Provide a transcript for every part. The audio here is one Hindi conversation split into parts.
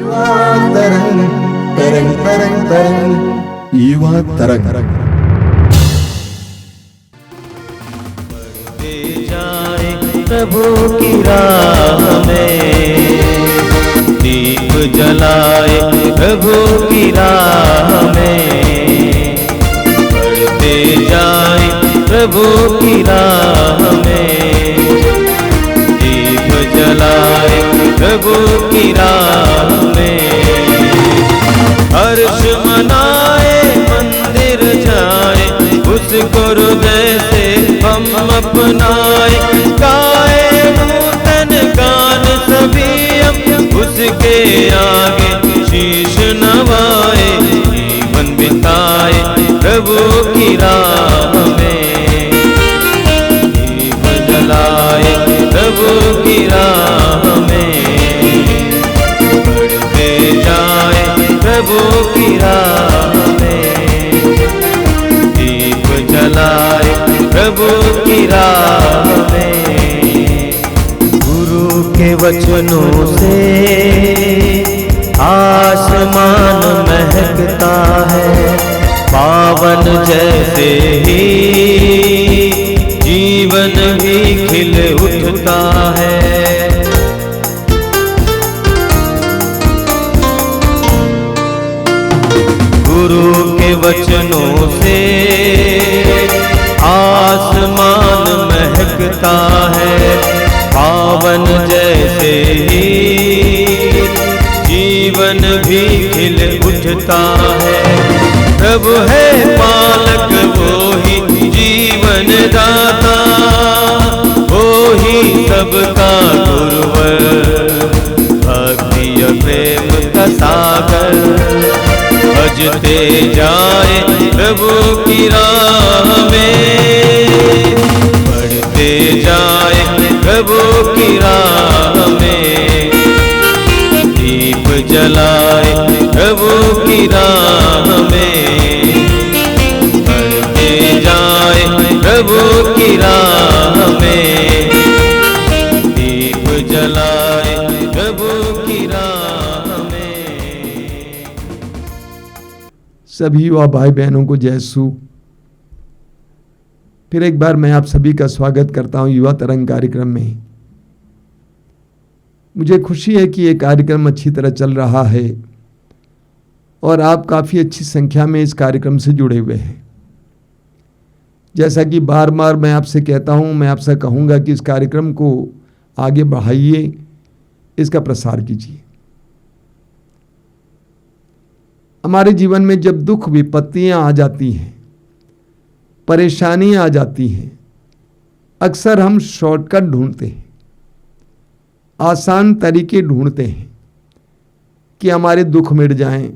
युवा तरंग तरंग तरंग तरंग युवा तरंग। बढ़ते जाए प्रभु की राह में, दीप जलाए प्रभु की राह में। बढ़ते जाए प्रभु की राह में, दीप जलाए प्रभु की राह में। हर्ष मनाए मंदिर जाए, उसको हृदय से हम अपनाए। गाए नूतन गान सभी हम, उसके आगे शीश नवाए। जीवन बिताए प्रभु की राह में, दीप जलाए प्रभु की राह में। बढ़ते जाए प्रभु की राह में, दीप जलाए प्रभु की राह में। गुरु के वचनों से आसमान महकता है, पावन जैसे ही जीवन भी खिल उठता है। गुरु के वचनों से आसमान महकता है, पावन जैसे ही जीवन भी खिल उठता है। प्रभु है पालक वो ही जीवन दाता, वो ही सबका गुरुवर। भक्ति और प्रेम का सागर भजते जाए प्रभु की राह में। बढ़ते जाए प्रभु की राह में, दीप जलाए प्रभु की राह में। बढ़ते जाए प्रभु की राह में, दीप जलाए प्रभु की राह में। सभी युवा भाई बहनों को जय सु। फिर एक बार मैं आप सभी का स्वागत करता हूं युवा तरंग कार्यक्रम में। मुझे खुशी है कि ये कार्यक्रम अच्छी तरह चल रहा है और आप काफ़ी अच्छी संख्या में इस कार्यक्रम से जुड़े हुए हैं। जैसा कि बार बार मैं आपसे कहता हूं, मैं आपसे कहूँगा कि इस कार्यक्रम को आगे बढ़ाइए, इसका प्रसार कीजिए। हमारे जीवन में जब दुख विपत्तियां आ जाती हैं, परेशानियां आ जाती हैं, अक्सर हम शॉर्टकट ढूंढते हैं, आसान तरीके ढूंढते हैं कि हमारे दुख मिट जाएं,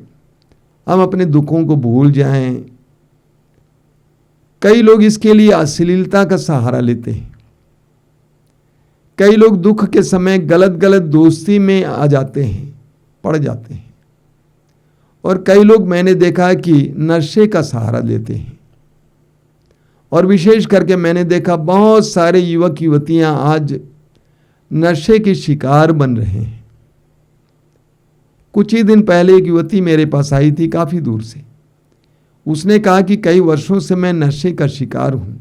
हम अपने दुखों को भूल जाएं। कई लोग इसके लिए अश्लीलता का सहारा लेते हैं। कई लोग दुख के समय गलत गलत दोस्ती में आ जाते हैं, पड़ जाते हैं। और कई लोग मैंने देखा कि नशे का सहारा लेते हैं। और विशेष करके मैंने देखा बहुत सारे युवक युवतियां आज नशे के शिकार बन रहे हैं। कुछ ही दिन पहले एक युवती मेरे पास आई थी काफ़ी दूर से। उसने कहा कि कई वर्षों से मैं नशे का शिकार हूं,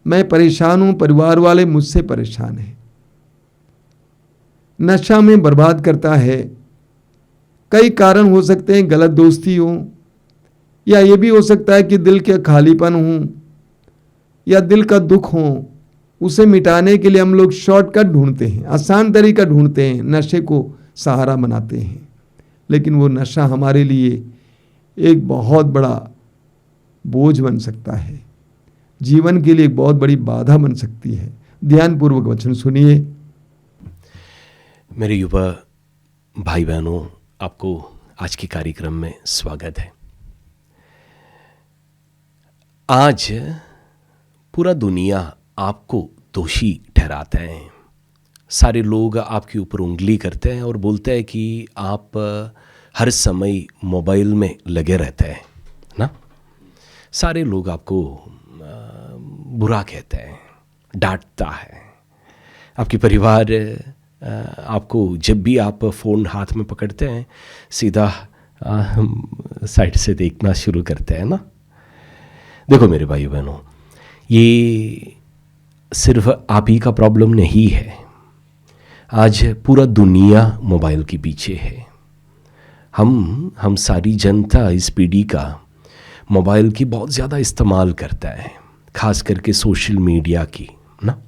मैं परेशान हूं, परिवार वाले मुझसे परेशान हैं। नशा में बर्बाद करता है। कई कारण हो सकते हैं, गलत दोस्ती हो, या ये भी हो सकता है कि दिल के खालीपन हो या दिल का दुख हो। उसे मिटाने के लिए हम लोग शॉर्टकट ढूंढते हैं, आसान तरीका ढूंढते हैं, नशे को सहारा बनाते हैं। लेकिन वो नशा हमारे लिए एक बहुत बड़ा बोझ बन सकता है, जीवन के लिए एक बहुत बड़ी बाधा बन सकती है। ध्यानपूर्वक वचन सुनिए। मेरे युवा भाई बहनों, आपको आज के कार्यक्रम में स्वागत है। आज पूरा दुनिया आपको दोषी ठहराते हैं। सारे लोग आपके ऊपर उंगली करते हैं और बोलते हैं कि आप हर समय मोबाइल में लगे रहते हैं ना। सारे लोग आपको बुरा कहते हैं, डांटता है। आपके परिवार आपको जब भी आप फ़ोन हाथ में पकड़ते हैं सीधा साइड से देखना शुरू करते हैं ना। देखो मेरे भाई बहनों, ये सिर्फ आप ही का प्रॉब्लम नहीं है। आज पूरा दुनिया मोबाइल के पीछे है। हम सारी जनता इस पीढ़ी का मोबाइल की बहुत ज़्यादा इस्तेमाल करता है, खास करके सोशल मीडिया की ना।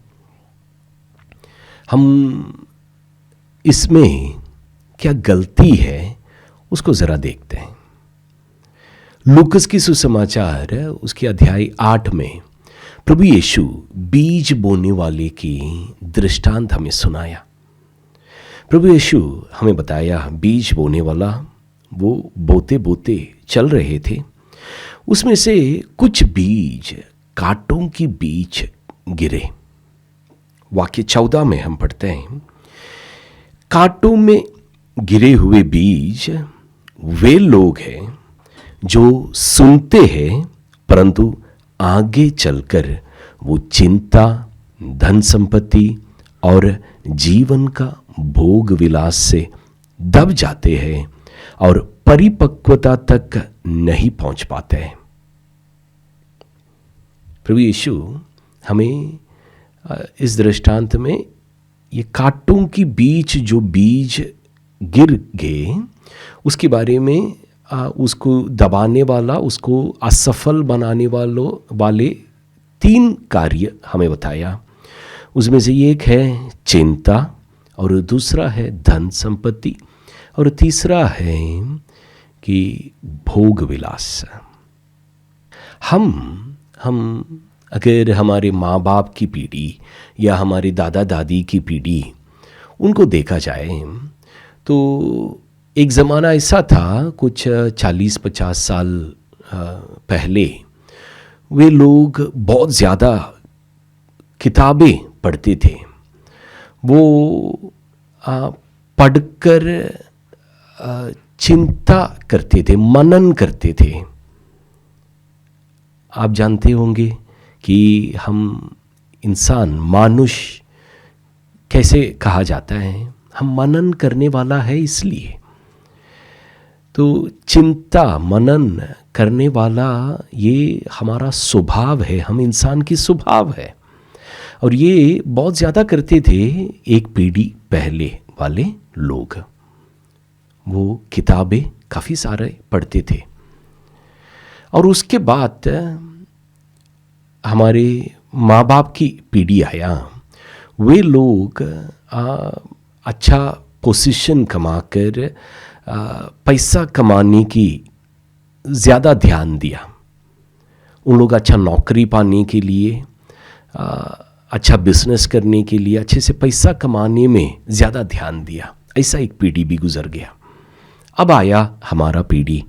हम इसमें क्या गलती है उसको ज़रा देखते हैं। लूकस की सुसमाचार उसके अध्याय 8 में प्रभु यीशु बीज बोने वाले की दृष्टांत हमें सुनाया। प्रभु यीशु हमें बताया बीज बोने वाला वो बोते बोते चल रहे थे, उसमें से कुछ बीज कांटों की बीच गिरे। वाक्य 14 में हम पढ़ते हैं, कांटों में गिरे हुए बीज वे लोग हैं जो सुनते हैं, परंतु आगे चलकर वो चिंता, धन संपत्ति और जीवन का भोग विलास से दब जाते हैं और परिपक्वता तक नहीं पहुंच पाते हैं। प्रभु यीशु हमें इस दृष्टांत में ये कांटों की बीच जो बीज गिर गए उसके बारे में उसको दबाने वाला, उसको असफल बनाने वाले 3 कार्य हमें बताया। उसमें से एक है चिंता, और दूसरा है धन संपत्ति, और तीसरा है कि भोग विलास। हम अगर हमारे माँ बाप की पीढ़ी या हमारे दादा दादी की पीढ़ी उनको देखा जाए तो एक ज़माना ऐसा था, कुछ 40-50 साल पहले वे लोग बहुत ज़्यादा किताबें पढ़ते थे। वो पढ़कर चिंता करते थे, मनन करते थे। आप जानते होंगे कि हम इंसान, मानुष कैसे कहा जाता है, हम मनन करने वाला है। इसलिए तो चिंता, मनन करने वाला ये हमारा स्वभाव है, हम इंसान की स्वभाव है। और ये बहुत ज़्यादा करते थे एक पीढ़ी पहले वाले लोग। वो किताबें काफ़ी सारे पढ़ते थे। और उसके बाद हमारे माँ बाप की पीढ़ी आया, वे लोग अच्छा पोजीशन कमाकर पैसा कमाने की ज़्यादा ध्यान दिया। उन लोग अच्छा नौकरी पाने के लिए, अच्छा बिजनेस करने के लिए, अच्छे से पैसा कमाने में ज़्यादा ध्यान दिया। ऐसा एक पीढ़ी भी गुजर गया। अब आया हमारा पीढ़ी,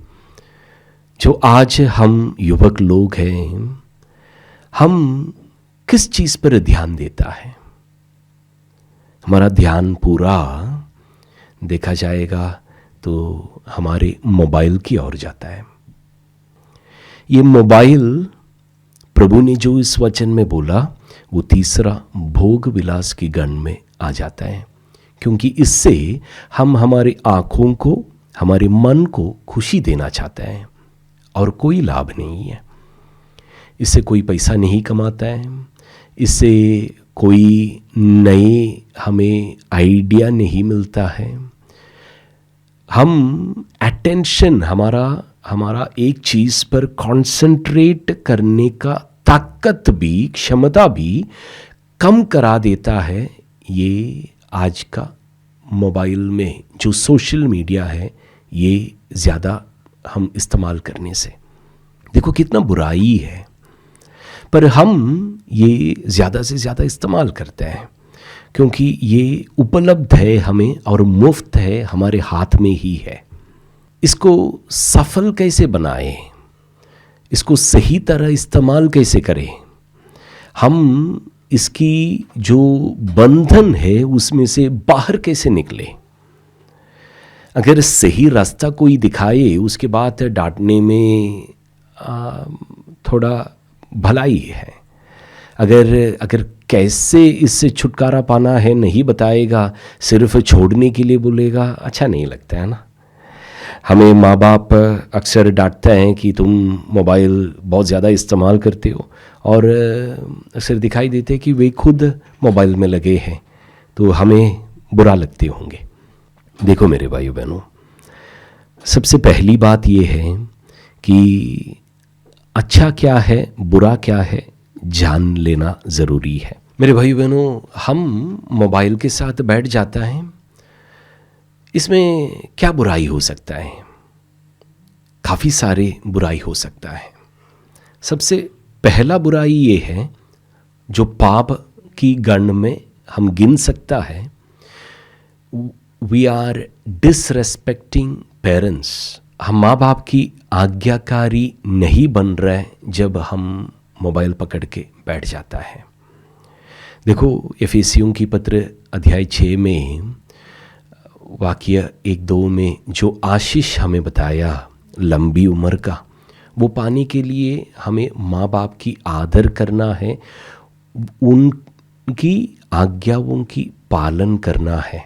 जो आज हम युवक लोग हैं। हम किस चीज़ पर ध्यान देता है? हमारा ध्यान पूरा देखा जाएगा तो हमारे मोबाइल की ओर जाता है। ये मोबाइल, प्रभु ने जो इस वचन में बोला, वो तीसरा भोग विलास की गण में आ जाता है, क्योंकि इससे हम हमारी आँखों को, हमारे मन को खुशी देना चाहते हैं और कोई लाभ नहीं है। इससे कोई पैसा नहीं कमाता है, इससे कोई नए हमें आइडिया नहीं मिलता है। हम अटेंशन, हमारा एक चीज़ पर कंसंट्रेट करने का ताकत भी, क्षमता भी कम करा देता है। ये आज का मोबाइल में जो सोशल मीडिया है, ये ज़्यादा हम इस्तेमाल करने से, देखो कितना बुराई है। पर हम ये ज़्यादा से ज़्यादा इस्तेमाल करते हैं क्योंकि ये उपलब्ध है हमें और मुफ्त है, हमारे हाथ में ही है। इसको सफल कैसे बनाएं, इसको सही तरह इस्तेमाल कैसे करें, हम इसकी जो बंधन है उसमें से बाहर कैसे निकले। अगर सही रास्ता कोई दिखाए, उसके बाद डांटने में थोड़ा भलाई है। अगर कैसे इससे छुटकारा पाना है नहीं बताएगा, सिर्फ छोड़ने के लिए बोलेगा, अच्छा नहीं लगता है ना। हमें माँ बाप अक्सर डांटते हैं कि तुम मोबाइल बहुत ज़्यादा इस्तेमाल करते हो, और अक्सर दिखाई देते कि वे खुद मोबाइल में लगे हैं, तो हमें बुरा लगते होंगे। देखो मेरे भाइयों बहनों, सबसे पहली बात ये है कि अच्छा क्या है बुरा क्या है जान लेना ज़रूरी है। मेरे भाइयों बहनों, हम मोबाइल के साथ बैठ जाता है, इसमें क्या बुराई हो सकता है? काफ़ी सारे बुराई हो सकता है। सबसे पहला बुराई ये है जो पाप की गण में हम गिन सकता है, वी आर डिसरेस्पेक्टिंग पेरेंट्स। हम माँ बाप की आज्ञाकारी नहीं बन रहे जब हम मोबाइल पकड़ के बैठ जाता है। देखो एफेसियों की पत्र अध्याय 6 में वाक्य 1-2 में जो आशीष हमें बताया लंबी उम्र का, वो पाने के लिए हमें माँ बाप की आदर करना है, उनकी आज्ञाओं की पालन करना है।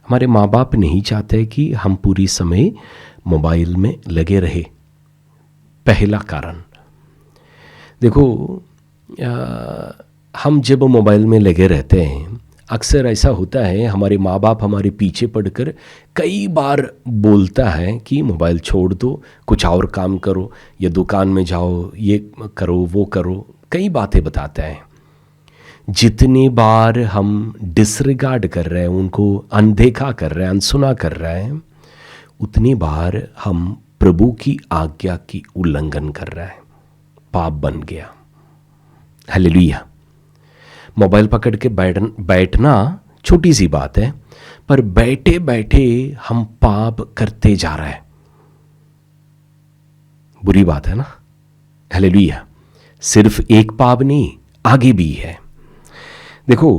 हमारे माँ बाप नहीं चाहते कि हम पूरी समय मोबाइल में लगे रहे। पहला कारण देखो, हम जब मोबाइल में लगे रहते हैं, अक्सर ऐसा होता है हमारे माँ बाप हमारे पीछे पड़कर कई बार बोलता है कि मोबाइल छोड़ दो, कुछ और काम करो, या दुकान में जाओ, ये करो वो करो, कई बातें बताता है। जितनी बार हम डिसरिगार्ड कर रहे हैं, उनको अनदेखा कर रहे हैं, अनसुना कर रहे हैं, उतनी बार हम प्रभु की आज्ञा की उल्लंघन कर रहे हैं। पाप बन गया। हालेलुया। मोबाइल पकड़ के बैठना छोटी सी बात है, पर बैठे बैठे हम पाप करते जा रहे हैं, बुरी बात है ना। हालेलुया। सिर्फ एक पाप नहीं, आगे भी है। देखो,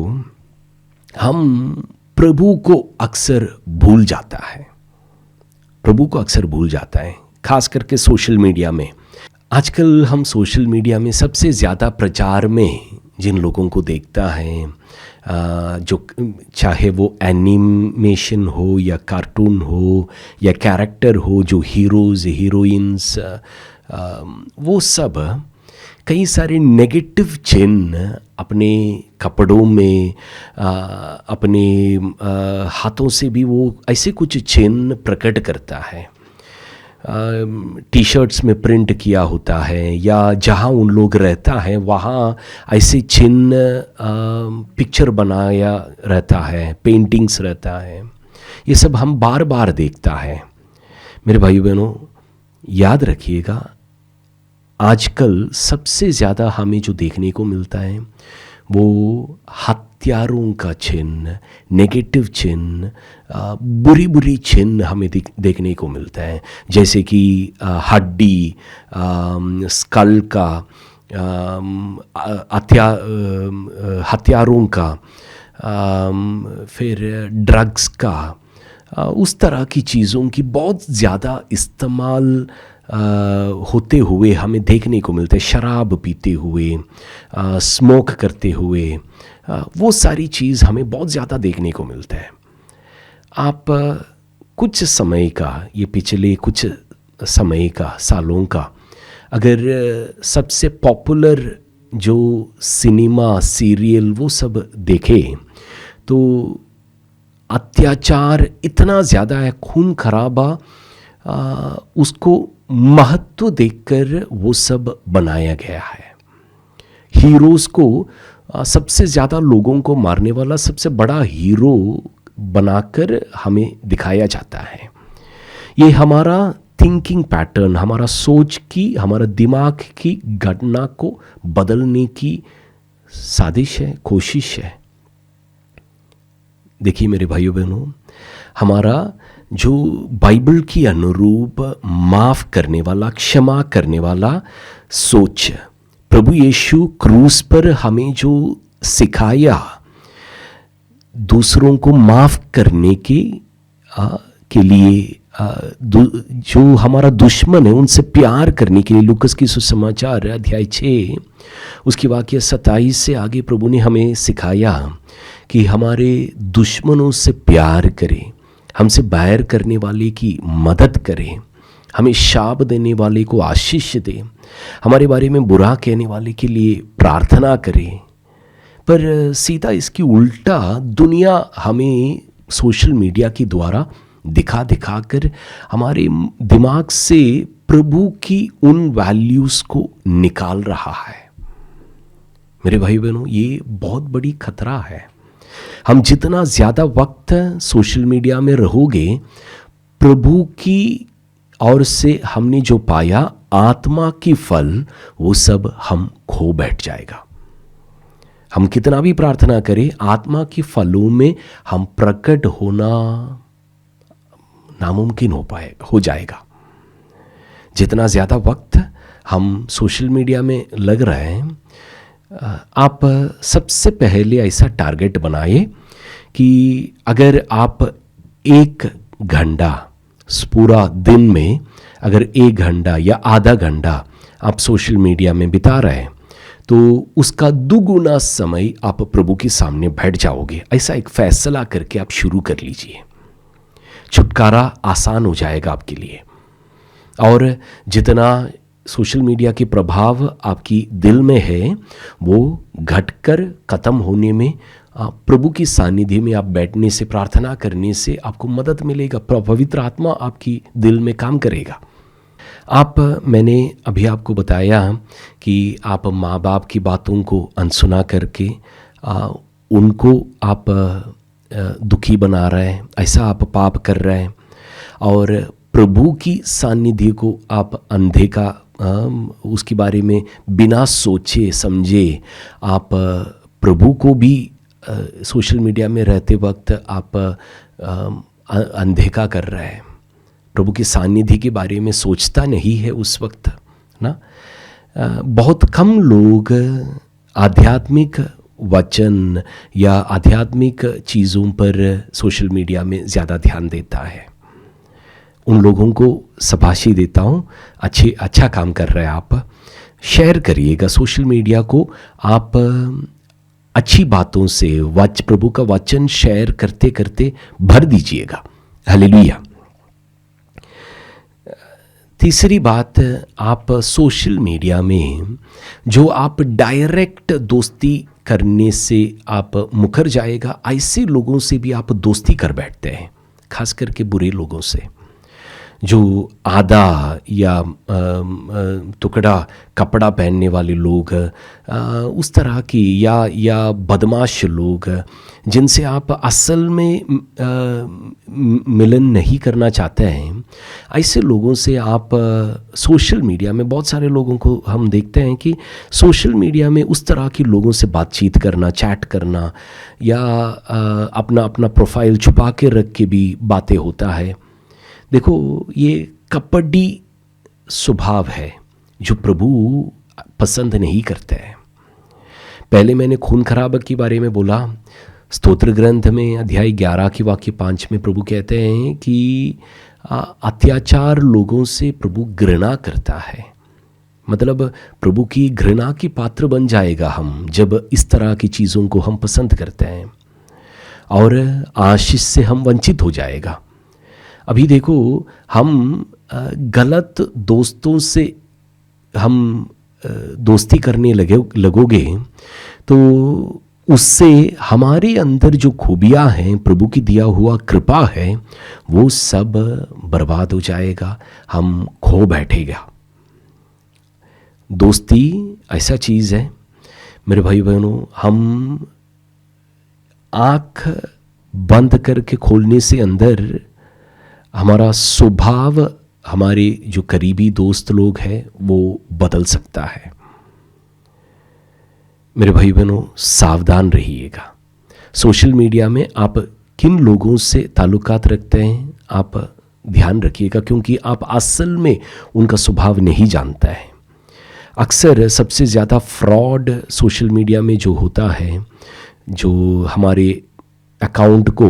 हम प्रभु को अक्सर भूल जाता है, प्रभु को अक्सर भूल जाता है, खास करके सोशल मीडिया में। आजकल हम सोशल मीडिया में सबसे ज़्यादा प्रचार में जिन लोगों को देखता है, जो चाहे वो एनिमेशन हो या कार्टून हो या कैरेक्टर हो, जो हीरोज़ हीरोइंस, वो सब कई सारे नेगेटिव चिन्ह अपने कपड़ों में, अपने हाथों से भी वो ऐसे कुछ चिन्ह प्रकट करता है। टी शर्ट्स में प्रिंट किया होता है, या जहाँ उन लोग रहता है वहाँ ऐसे चिन्ह पिक्चर बनाया रहता है, पेंटिंग्स रहता है। ये सब हम बार बार देखता है। मेरे भाइयों बहनों, याद रखिएगा, आजकल सबसे ज़्यादा हमें जो देखने को मिलता है वो हत्यारों का चिन्ह, नेगेटिव चिन्ह, बुरी बुरी चिन्ह हमें देखने को मिलता है। जैसे कि हड्डी, स्कल का, हथियारों का, फिर ड्रग्स का, उस तरह की चीज़ों की बहुत ज़्यादा इस्तेमाल होते हुए हमें देखने को मिलते हैं। शराब पीते हुए, स्मोक करते हुए, वो सारी चीज़ हमें बहुत ज़्यादा देखने को मिलता है। आप कुछ समय का, ये पिछले कुछ समय का, सालों का, अगर सबसे पॉपुलर जो सिनेमा सीरियल वो सब देखें तो अत्याचार इतना ज़्यादा है, खून खराबा, उसको महत्व देकर वो सब बनाया गया है। हीरोज़ को सबसे ज़्यादा लोगों को मारने वाला सबसे बड़ा हीरो बनाकर हमें दिखाया जाता है। ये हमारा थिंकिंग पैटर्न, हमारा सोच की, हमारा दिमाग की घटना को बदलने की साजिश है, कोशिश है। देखिए मेरे भाइयों बहनों, हमारा जो बाइबल की अनुरूप माफ़ करने वाला, क्षमा करने वाला सोच, प्रभु यीशु क्रूस पर हमें जो सिखाया दूसरों को माफ़ करने के लिए जो हमारा दुश्मन है उनसे प्यार करने के लिए लूकस की सुसमाचार अध्याय 6 उसकी वाक्य 27 से आगे प्रभु ने हमें सिखाया कि हमारे दुश्मनों से प्यार करें, हमसे बैर करने वाले की मदद करें, हमें शाप देने वाले को आशीष दें, हमारे बारे में बुरा कहने वाले के लिए प्रार्थना करें। पर सीधा इसकी उल्टा दुनिया हमें सोशल मीडिया के द्वारा दिखा दिखा कर हमारे दिमाग से प्रभु की उन वैल्यूज़ को निकाल रहा है। मेरे भाई बहनों, ये बहुत बड़ी खतरा है। हम जितना ज़्यादा वक्त सोशल मीडिया में रहोगे, प्रभु की ओर से हमने जो पाया आत्मा की फल वो सब हम खो बैठ जाएगा। हम कितना भी प्रार्थना करें, आत्मा के फलों में हम प्रकट होना नामुमकिन हो जाएगा। जितना ज़्यादा वक्त हम सोशल मीडिया में लग रहे हैं, आप सबसे पहले ऐसा टारगेट बनाइए कि अगर आप 1 घंटा पूरा दिन में अगर 1 घंटा या आधा घंटा आप सोशल मीडिया में बिता रहे हैं तो उसका दुगुना समय आप प्रभु के सामने बैठ जाओगे। ऐसा एक फैसला करके आप शुरू कर लीजिए। छुटकारा आसान हो जाएगा आपके लिए। और जितना सोशल मीडिया के प्रभाव आपकी दिल में है वो घटकर ख़त्म होने में प्रभु की सानिध्य में आप बैठने से, प्रार्थना करने से आपको मदद मिलेगा। पवित्र आत्मा आपकी दिल में काम करेगा। मैंने अभी आपको बताया कि आप माँ बाप की बातों को अनसुना करके उनको आप दुखी बना रहे हैं, ऐसा आप पाप कर रहे हैं। और प्रभु की सानिध्य को आप अनदेखा उसके बारे में बिना सोचे समझे आप प्रभु को भी सोशल मीडिया में रहते वक्त आप अनदेखा कर रहे हैं। प्रभु की सानिध्य के बारे में सोचता नहीं है उस वक्त ना। बहुत कम लोग आध्यात्मिक वचन या आध्यात्मिक चीज़ों पर सोशल मीडिया में ज़्यादा ध्यान देता है। उन लोगों को शाबाशी देता हूँ, अच्छा काम कर रहे हैं आप। शेयर करिएगा सोशल मीडिया को, आप अच्छी बातों से प्रभु का वचन शेयर करते करते भर दीजिएगा। हालेलुया। तीसरी बात, आप सोशल मीडिया में जो आप डायरेक्ट दोस्ती करने से आप मुकर जाएगा, ऐसे लोगों से भी आप दोस्ती कर बैठते हैं, खास करके बुरे लोगों से जो आधा या टुकड़ा कपड़ा पहनने वाले लोग, उस तरह की या बदमाश लोग जिनसे आप असल में मिलन नहीं करना चाहते हैं, ऐसे लोगों से आप सोशल मीडिया में बहुत सारे लोगों को हम देखते हैं कि सोशल मीडिया में उस तरह के लोगों से बातचीत करना, चैट करना या अपना प्रोफाइल छुपा के रख के भी बातें होता है। देखो, ये कपटी स्वभाव है जो प्रभु पसंद नहीं करते हैं। पहले मैंने खून खराबा के बारे में बोला। स्तोत्र ग्रंथ में अध्याय 11 की वाक्य 5 में प्रभु कहते हैं कि अत्याचार लोगों से प्रभु घृणा करता है। मतलब प्रभु की घृणा की पात्र बन जाएगा हम जब इस तरह की चीज़ों को हम पसंद करते हैं, और आशीष से हम वंचित हो जाएगा। अभी देखो, हम गलत दोस्तों से हम दोस्ती करने लगोगे तो उससे हमारे अंदर जो खूबियाँ हैं, प्रभु की दिया हुआ कृपा है, वो सब बर्बाद हो जाएगा, हम खो बैठेगा। दोस्ती ऐसा चीज़ है मेरे भाई बहनों, हम आँख बंद करके खोलने से अंदर हमारा स्वभाव, हमारे जो करीबी दोस्त लोग हैं वो बदल सकता है। मेरे भाई बहनों, सावधान रहिएगा। सोशल मीडिया में आप किन लोगों से ताल्लुकात रखते हैं, आप ध्यान रखिएगा, क्योंकि आप असल में उनका स्वभाव नहीं जानता है। अक्सर सबसे ज़्यादा फ्रॉड सोशल मीडिया में जो होता है, जो हमारे अकाउंट को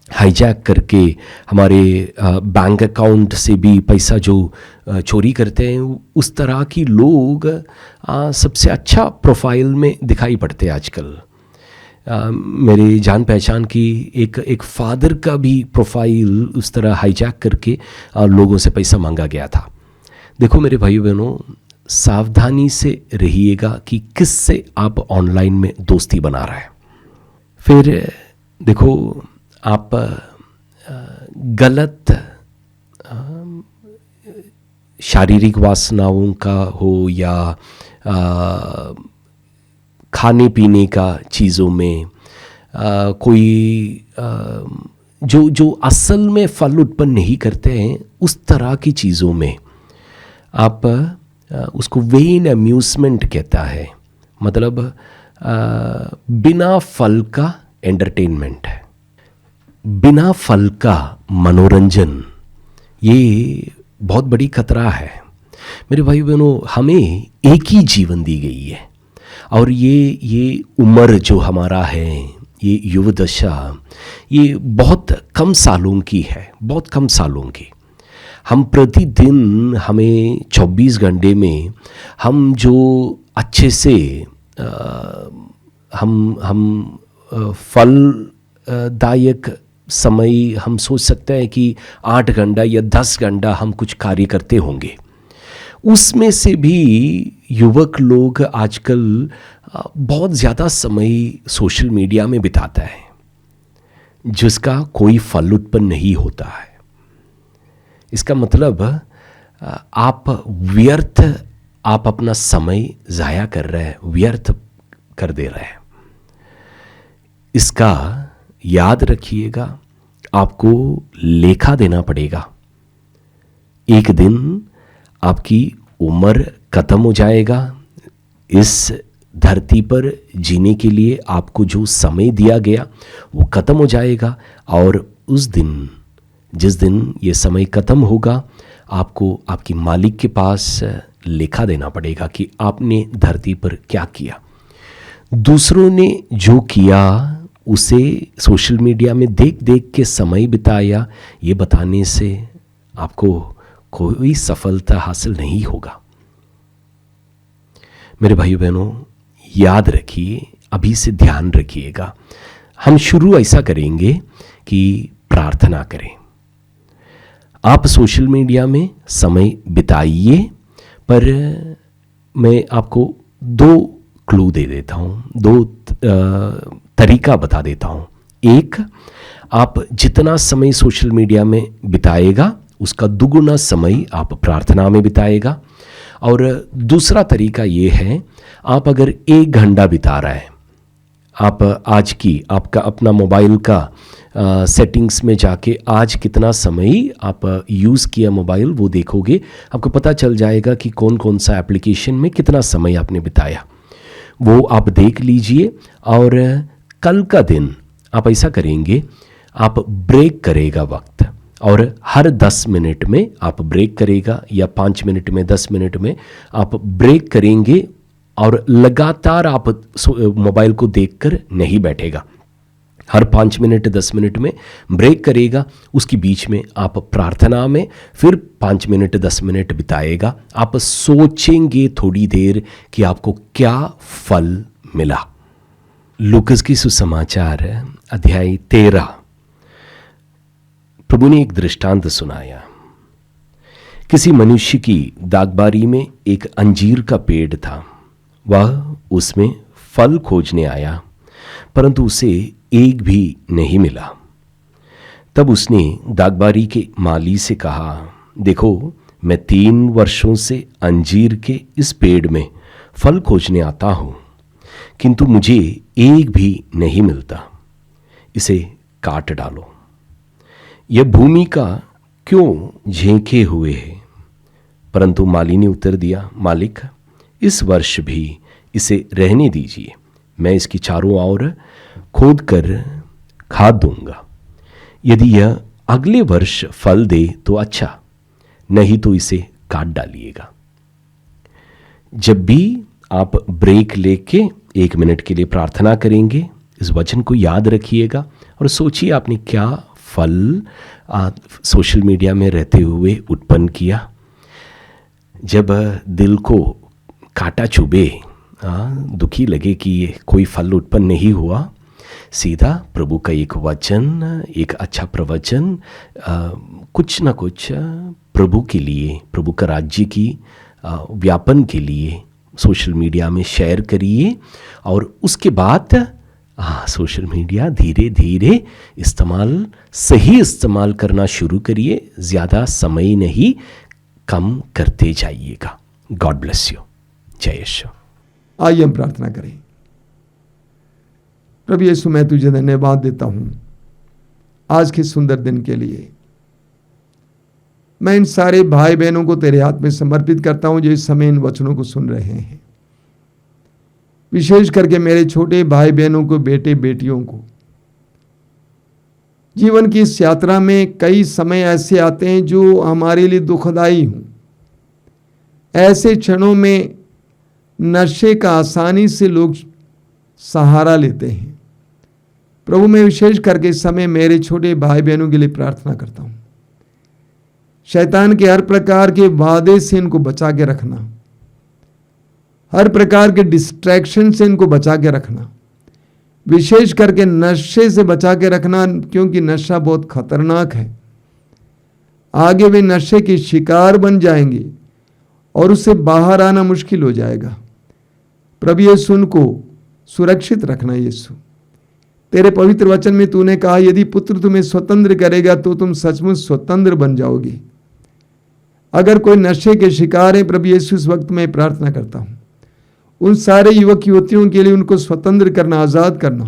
हाईजैक करके हमारे बैंक अकाउंट से भी पैसा जो चोरी करते हैं, उस तरह की लोग सबसे अच्छा प्रोफाइल में दिखाई पड़ते हैं आजकल। मेरे जान पहचान की एक फादर का भी प्रोफाइल उस तरह हाईजैक करके लोगों से पैसा मांगा गया था। देखो मेरे भाइयों बहनों, सावधानी से रहिएगा कि किससे आप ऑनलाइन में दोस्ती बना रहे हैं। फिर देखो, आप गलत शारीरिक वासनाओं का हो या खाने पीने का चीज़ों में कोई जो असल में फल उत्पन्न नहीं करते हैं, उस तरह की चीज़ों में आप उसको वेन अम्यूज़मेंट कहता है, मतलब बिना फल का एंटरटेनमेंट है, बिना फल का मनोरंजन। ये बहुत बड़ी खतरा है मेरे भाई बहनों। हमें एक ही जीवन दी गई है और ये उम्र जो हमारा है, ये युवा दशा, ये बहुत कम सालों की है, बहुत कम सालों की। हम प्रतिदिन, हमें 24 घंटे में हम जो अच्छे से हम फलदायक समय हम सोच सकते हैं कि 8 घंटा या 10 घंटा हम कुछ कार्य करते होंगे, उसमें से भी युवक लोग आजकल बहुत ज़्यादा समय सोशल मीडिया में बिताता है, जिसका कोई फल उत्पन्न नहीं होता है। इसका मतलब आप अपना समय ज़ाया कर रहे हैं, व्यर्थ कर दे रहे हैं। इसका याद रखिएगा, आपको लेखा देना पड़ेगा। एक दिन आपकी उम्र खत्म हो जाएगा। इस धरती पर जीने के लिए आपको जो समय दिया गया वो खत्म हो जाएगा, और उस दिन, जिस दिन ये समय खत्म होगा, आपको आपकी मालिक के पास लेखा देना पड़ेगा कि आपने धरती पर क्या किया। दूसरों ने जो किया उसे सोशल मीडिया में देख देख के समय बिताया, ये बताने से आपको कोई सफलता हासिल नहीं होगा। मेरे भाइयों बहनों, याद रखिए, अभी से ध्यान रखिएगा। हम शुरू ऐसा करेंगे कि प्रार्थना करें। आप सोशल मीडिया में समय बिताइए, पर मैं आपको 2 क्लू दे देता हूँ, 2 तरीका बता देता हूँ। एक, आप जितना समय सोशल मीडिया में बिताएगा उसका दुगुना समय आप प्रार्थना में बिताएगा। और दूसरा तरीका ये है, आप अगर 1 घंटा बिता रहे हैं, आप आज की आपका अपना मोबाइल का सेटिंग्स में जाके आज कितना समय आप यूज़ किया मोबाइल, वो देखोगे, आपको पता चल जाएगा कि कौन कौन सा एप्लीकेशन में कितना समय आपने बिताया। वो आप देख लीजिए, और कल का दिन आप ऐसा करेंगे, आप ब्रेक करेगा वक्त, और हर 10 मिनट में आप ब्रेक करेगा, या 5 मिनट में, 10 मिनट में आप ब्रेक करेंगे, और लगातार आप मोबाइल को देखकर नहीं बैठेगा। हर 5 मिनट 10 मिनट में ब्रेक करेगा, उसके बीच में आप प्रार्थना में फिर 5 मिनट 10 मिनट बिताएगा। आप सोचेंगे थोड़ी देर कि आपको क्या फल मिला। लूकस की सुसमाचार अध्याय 13। प्रभु ने एक दृष्टांत सुनाया। किसी मनुष्य की दागबारी में एक अंजीर का पेड़ था। वह उसमें फल खोजने आया, परंतु उसे एक भी नहीं मिला। तब उसने दागबारी के माली से कहा, देखो, मैं 3 वर्षों से अंजीर के इस पेड़ में फल खोजने आता हूँ, किंतु मुझे एक भी नहीं मिलता। इसे काट डालो। यह भूमि का क्यों झेंके हुए है? परंतु माली ने उत्तर दिया, मालिक, इस वर्ष भी इसे रहने दीजिए। मैं इसकी चारों ओर खोद कर खाद दूंगा। यदि यह अगले वर्ष फल दे तो अच्छा, नहीं तो इसे काट डालिएगा। जब भी आप ब्रेक लेके 1 मिनट के लिए प्रार्थना करेंगे, इस वचन को याद रखिएगा और सोचिए आपने क्या फल सोशल मीडिया में रहते हुए उत्पन्न किया। जब दिल को काटा चुभे, दुखी लगे कि ये कोई फल उत्पन्न नहीं हुआ, सीधा प्रभु का एक वचन, एक अच्छा प्रवचन, कुछ ना कुछ प्रभु के लिए, प्रभु का राज्य की व्यापन के लिए सोशल मीडिया में शेयर करिए। और उसके बाद सोशल मीडिया धीरे धीरे सही इस्तेमाल करना शुरू करिए। ज़्यादा समय नहीं, कम करते जाइएगा। God bless you. जय यीशु। आइए हम प्रार्थना करें। प्रभु यीशु, मैं तुझे धन्यवाद देता हूं आज के सुंदर दिन के लिए। मैं इन सारे भाई बहनों को तेरे हाथ में समर्पित करता हूं जो इस समय इन वचनों को सुन रहे हैं। विशेष करके मेरे छोटे भाई बहनों को, बेटे बेटियों को। जीवन की इस यात्रा में कई समय ऐसे आते हैं जो हमारे लिए दुखदाई हों। ऐसे क्षणों में नशे का आसानी से लोग सहारा लेते हैं। प्रभु, मैं विशेष करके इस समय मेरे छोटे भाई बहनों के लिए प्रार्थना करता हूं। शैतान के हर प्रकार के वादे से इनको बचा के रखना, हर प्रकार के डिस्ट्रैक्शन से इनको बचा के रखना, विशेष करके नशे से बचा के रखना, क्योंकि नशा बहुत खतरनाक है। आगे वे नशे के शिकार बन जाएंगे और उससे बाहर आना मुश्किल हो जाएगा। प्रभु यीशु, उनको सुरक्षित रखना। यीशु, तेरे पवित्र वचन में तूने कहा, यदि पुत्र तुम्हें स्वतंत्र करेगा तो तुम सचमुच स्वतंत्र बन जाओगे। अगर कोई नशे के शिकार है, प्रभु यीशु, इस वक्त मैं प्रार्थना करता हूं उन सारे युवक युवतियों के लिए, उनको स्वतंत्र करना, आजाद करना।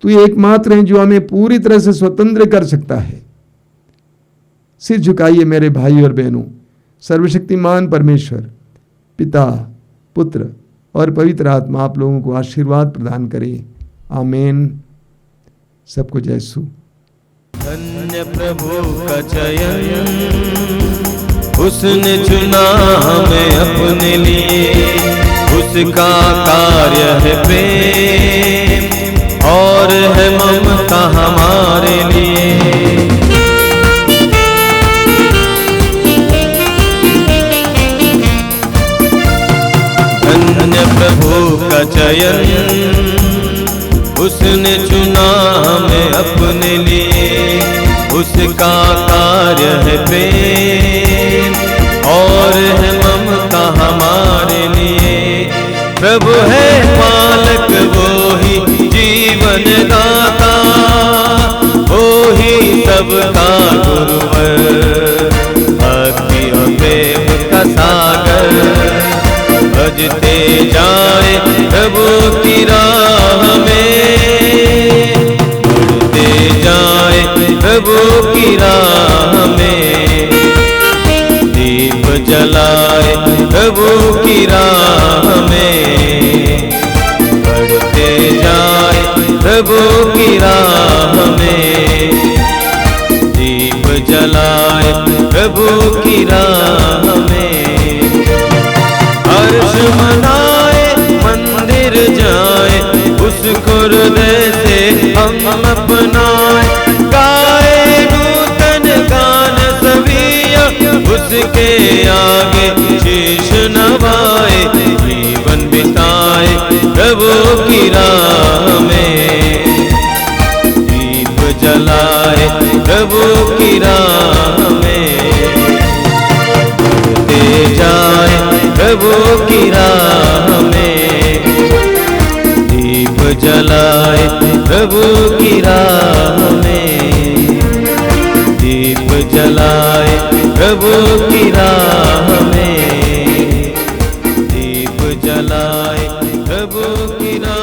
तू एकमात्र है जो हमें पूरी तरह से स्वतंत्र कर सकता है। सिर झुकाइए मेरे भाई और बहनों। सर्वशक्तिमान परमेश्वर, पिता, पुत्र और पवित्र आत्मा आप लोगों को आशीर्वाद प्रदान करे। आमीन। सबको जय यीशु। धन्य प्रभु का चयन, उसने चुना हमें अपने लिए। उसका कार्य है प्रेम और है ममता हमारे लिए। धन्य प्रभु का चयन, उसने चुना हमें अपने लिए। उसका कार्य है प्रेम और है ममता हमारे लिए। प्रभु है पालक, वो ही जीवन दाता, वो ही सबका गुरुवर। भक्ति और प्रेम का सागर, भजते जाए प्रभु की राह में, बढ़ते जाए प्रभु की राह में। दीप जलाए प्रभु की राह में, बढ़ते जाए प्रभु की राह में। दीप जलाए प्रभु की राह में। हर्ष मनाए, मंदिर जाए, उसको हृदय से हम अपनाए। गाए नूतन गान सभी, उसके आगे शीश नवाए। जीवन बिताए प्रभु की राह में, दीप जलाए प्रभु की राह में। बढ़ते जाए प्रभु की राह में, दीप जलाए प्रभु की राह में। दीप जलाए प्रभु की राह में, दीप जलाए प्रभु की राह।